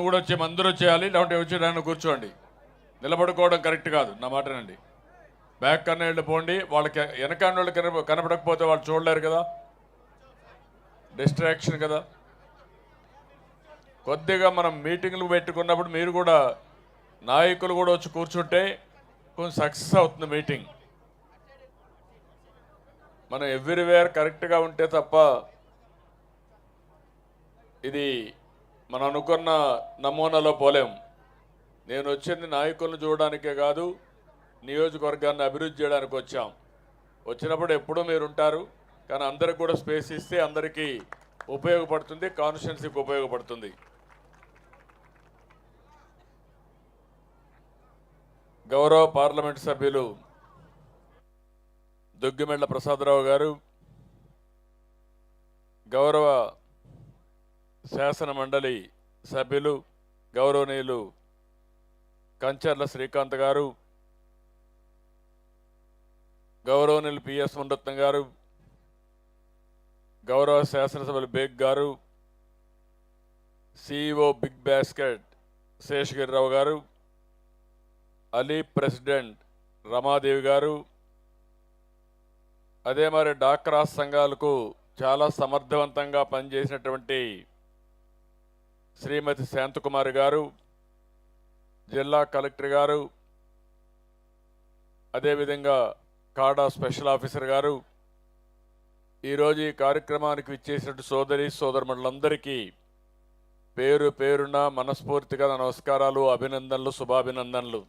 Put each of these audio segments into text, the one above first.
నువ్వు కూడా వచ్చే అందరూ వచ్చేయాలి, లేకుంటే వచ్చేదాన్ని కూర్చోండి. నిలబడుకోవడం కరెక్ట్ కాదు, నా మాటనండి. బ్యాక్ కన్నా వెళ్ళి పోండి. వాళ్ళకి వెనకాల వాళ్ళు కనపడకపోతే వాళ్ళు చూడలేరు కదా, డిస్ట్రాక్షన్ కదా. కొద్దిగా మనం మీటింగ్లు పెట్టుకున్నప్పుడు మీరు కూడా నాయకులు కూడా వచ్చి కూర్చుంటే కొంచెం సక్సెస్ అవుతుంది మీటింగ్. మనం ఎవ్రీవేర్ కరెక్ట్గా ఉంటే తప్ప ఇది మనం అనుకున్న నమూనాలో పోలేం. నేను వచ్చింది నాయకులను చూడడానికే కాదు, నియోజకవర్గాన్ని అభివృద్ధి చేయడానికి వచ్చాం. వచ్చినప్పుడు ఎప్పుడూ మీరు ఉంటారు, కానీ అందరికి కూడా స్పేస్ ఇస్తే అందరికీ ఉపయోగపడుతుంది, కాన్స్టిట్యున్సీకి ఉపయోగపడుతుంది. గౌరవ పార్లమెంట్ సభ్యులు దుగ్గిమెళ్ల ప్రసాదరావు గారు, గౌరవ శాసన మండలి సభ్యులు గౌరవనీయులు కంచర్ల శ్రీకాంత్ గారు, గౌరవనీయులు పిఎస్ మునరత్నం గారు, గౌరవ శాసనసభ్యులు బేగ్ గారు, సిఇఓ బిగ్ బాస్కెట్ శేషగిరిరావు గారు, అలీ ప్రెసిడెంట్ రమాదేవి గారు, అదే మరి డాక్రా సంఘాలకు చాలా సమర్థవంతంగా పనిచేసినటువంటి శ్రీమతి శాంతకుమారి గారు, జిల్లా కలెక్టర్ గారు, అదేవిధంగా కాడా స్పెషల్ ఆఫీసర్ గారు, ఈరోజు ఈ కార్యక్రమానికి విచ్చేసినట్టు సోదరి సోదరులందరికీ పేరు పేరున మనస్ఫూర్తిగా నమస్కారాలు, అభినందనలు, శుభాభినందనలు.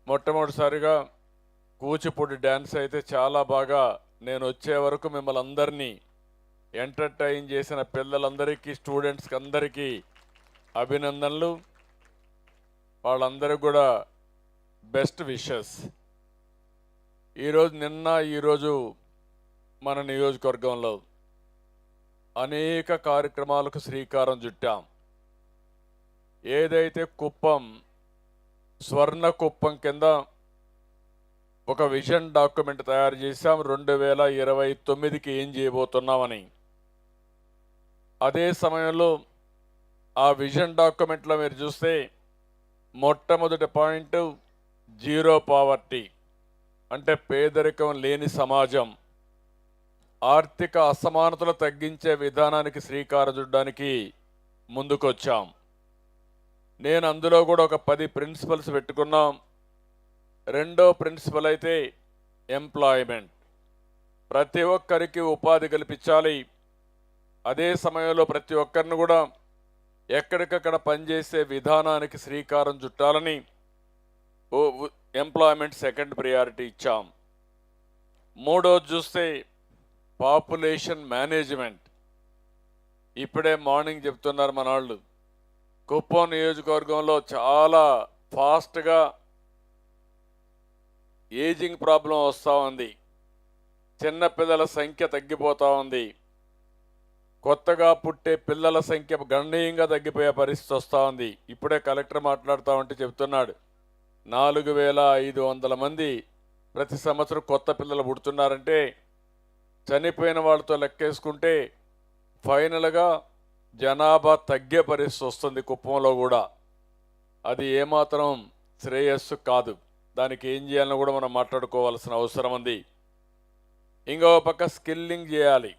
మొట్టమొదటిసారిగా కూచిపూడి డ్యాన్స్ అయితే చాలా బాగా, నేను వచ్చే వరకు మిమ్మల్ని అందరినీ ఎంటర్టైన్ చేసిన పిల్లలందరికీ, స్టూడెంట్స్కి అందరికీ అభినందనలు. వాళ్ళందరికీ కూడా బెస్ట్ విషెస్. ఈరోజు మన నియోజకవర్గంలో అనేక కార్యక్రమాలకు శ్రీకారం చుట్టాం. ఏదైతే కుప్పం స్వర్ణ కుప్పం కింద ఒక విజన్ డాక్యుమెంట్ తయారు చేశాం, 2029కి ఏం చేయబోతున్నామని. అదే సమయంలో ఆ విజన్ డాక్యుమెంట్లో మీరు చూస్తే మొట్టమొదటి పాయింట్ జీరో పావర్టీ, అంటే పేదరికం లేని సమాజం, ఆర్థిక అసమానతలు తగ్గించే విధానానికి శ్రీకారం చుట్టడానికి ముందుకొచ్చాం. నేను అందులో కూడా ఒక 10 ప్రిన్సిపల్స్ పెట్టుకున్నాం. రెండో ప్రిన్సిపల్ అయితే ఎంప్లాయ్మెంట్, ప్రతి ఒక్కరికి ఉపాధి కల్పించాలి. అదే సమయంలో ప్రతి ఒక్కరిని కూడా ఎక్కడికక్కడ పనిచేసే విధానానికి శ్రీకారం చుట్టాలని ఎంప్లాయ్మెంట్ సెకండ్ ప్రియారిటీ ఇచ్చాం. మూడోది చూస్తే పాపులేషన్ మేనేజ్మెంట్. ఇప్పుడే మార్నింగ్ చెప్తున్నారు మన వాళ్ళు, కుప్పం నియోజకవర్గంలో చాలా ఫాస్ట్గా ఏజింగ్ ప్రాబ్లం వస్తూ ఉంది, చిన్నపిల్లల సంఖ్య తగ్గిపోతూ ఉంది, కొత్తగా పుట్టే పిల్లల సంఖ్య గణనీయంగా తగ్గిపోయే పరిస్థితి వస్తూ ఉంది. ఇప్పుడే కలెక్టర్ మాట్లాడుతూ ఉంటే చెప్తున్నాడు, 4500 మంది ప్రతి సంవత్సరం కొత్త పిల్లలు పుడుతున్నారంటే, చనిపోయిన వాళ్ళతో లెక్కేసుకుంటే ఫైనల్గా జనాభా తగ్గే పరిస్థితి వస్తుంది కుప్పంలో కూడా. అది ఏమాత్రం శ్రేయస్సు కాదు. దానికి ఏం చేయాలని కూడా మనం మాట్లాడుకోవాల్సిన అవసరం ఉంది. ఇంకో పక్క స్కిల్లింగ్ చేయాలి,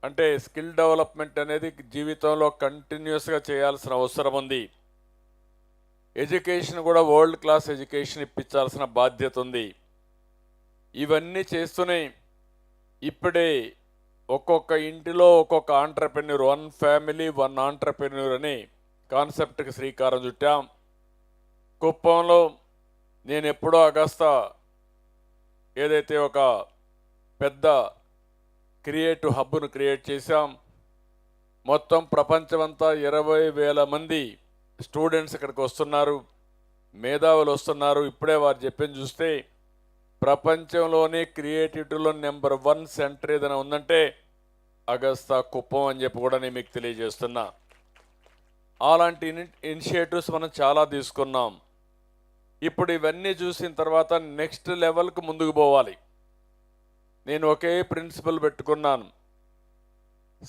అంటే స్కిల్ డెవలప్మెంట్ అనేది జీవితంలో కంటిన్యూస్గా చేయాల్సిన అవసరం ఉంది. ఎడ్యుకేషన్ కూడా వరల్డ్ క్లాస్ ఎడ్యుకేషన్ ఇప్పించాల్సిన బాధ్యత ఉంది. ఇవన్నీ చేస్తూనే ఇప్పుడే ఒక్కొక్క ఇంటిలో ఒక్కొక్క ఆంట్రప్రెన్యూర్, 1 ఫ్యామిలీ 1 ఆంట్రప్రెన్యూర్ అనే కాన్సెప్ట్కి శ్రీకారం చుట్టాం. కుప్పంలో నేను ఎప్పుడో అగస్తా ఏదైతే ఒక పెద్ద క్రియేటివ్ హబ్ను క్రియేట్ చేశాం. మొత్తం ప్రపంచమంతా 20,000 మంది స్టూడెంట్స్ ఇక్కడికి వస్తున్నారు, మేధావులు వస్తున్నారు. ఇప్పుడే వారు చెప్పింది చూస్తే ప్రపంచంలోనే క్రియేటివిటీలో నెంబర్ 1 సెంటర్ ఏదైనా ఉందంటే అగస్తా కుప్పం అని చెప్పి కూడా నేను మీకు తెలియజేస్తున్నా. అలాంటి ఇనిషియేటివ్స్ మనం చాలా తీసుకున్నాం. ఇప్పుడు ఇవన్నీ చూసిన తర్వాత నెక్స్ట్ లెవెల్కి ముందుకు పోవాలి. నేను ఒకే ప్రిన్సిపల్ పెట్టుకున్నాను,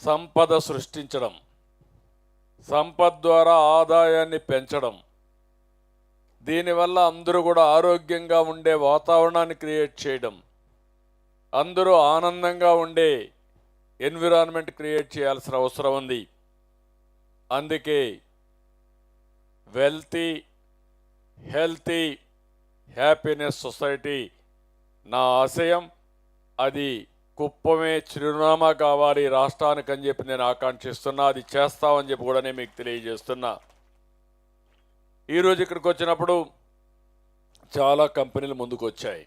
సంపద సృష్టించడం. సంపద ద్వారా ఆదాయాన్ని పెంచడం, దీనివల్ల అందరూ కూడా ఆరోగ్యంగా ఉండే వాతావరణాన్ని క్రియేట్ చేయడం, అందరూ ఆనందంగా ఉండే ఎన్విరాన్మెంట్ క్రియేట్ చేయాల్సిన అవసరం ఉంది. అందుకే వెల్తీ, హెల్తీ, హ్యాపీనెస్ సొసైటీ నా ఆశయం. అది కుప్పమే చిరునామా కావాలి రాష్ట్రానికి అని చెప్పి నేను ఆకాంక్షిస్తున్నా. అది చేస్తామని చెప్పి కూడా నేను మీకు తెలియజేస్తున్నా. ఈరోజు ఇక్కడికి వచ్చినప్పుడు చాలా కంపెనీలు ముందుకు వచ్చాయి.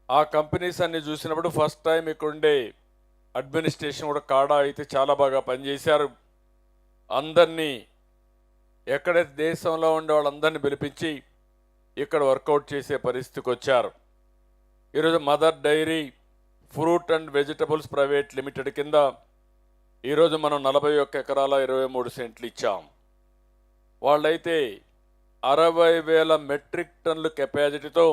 ఆ కంపెనీస్ అన్ని చూసినప్పుడు ఫస్ట్ టైం ఇక్కడుండే అడ్మినిస్ట్రేషన్ కూడా కాడా అయితే చాలా బాగా పనిచేశారు. అందరినీ, ఎక్కడైతే దేశంలో ఉండే వాళ్ళందరినీ పిలిపించి ఇక్కడ వర్కౌట్ చేసే పరిస్థితికి వచ్చారు. ఈరోజు Mother Dairy fruit and vegetables private limited కింద ఈరోజు మనం 41 ఎకరాల 23 సెంట్లు ఇచ్చాం. వాళ్ళైతే 60,000 మెట్రిక్ టన్నుల కెపాసిటీతో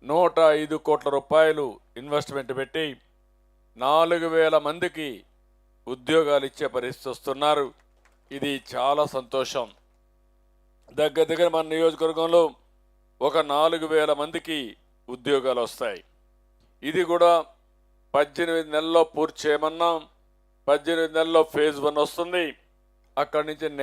105 కోట్ల రూపాయలు ఇన్వెస్ట్మెంట్ పెట్టి 4,000 మందికి ఉద్యోగాలు ఇచ్చే పరిస్థితి వస్తున్నారు. ఇది చాలా సంతోషం. దగ్గర మన నియోజకవర్గంలో ఒక 4,000 మందికి ఉద్యోగాలు వస్తాయి. ఇది కూడా 18 నెలల్లో పూర్తి చేయమన్నాం. 18 నెలల్లో ఫేజ్ 1 వస్తుంది. అక్కడి నుంచి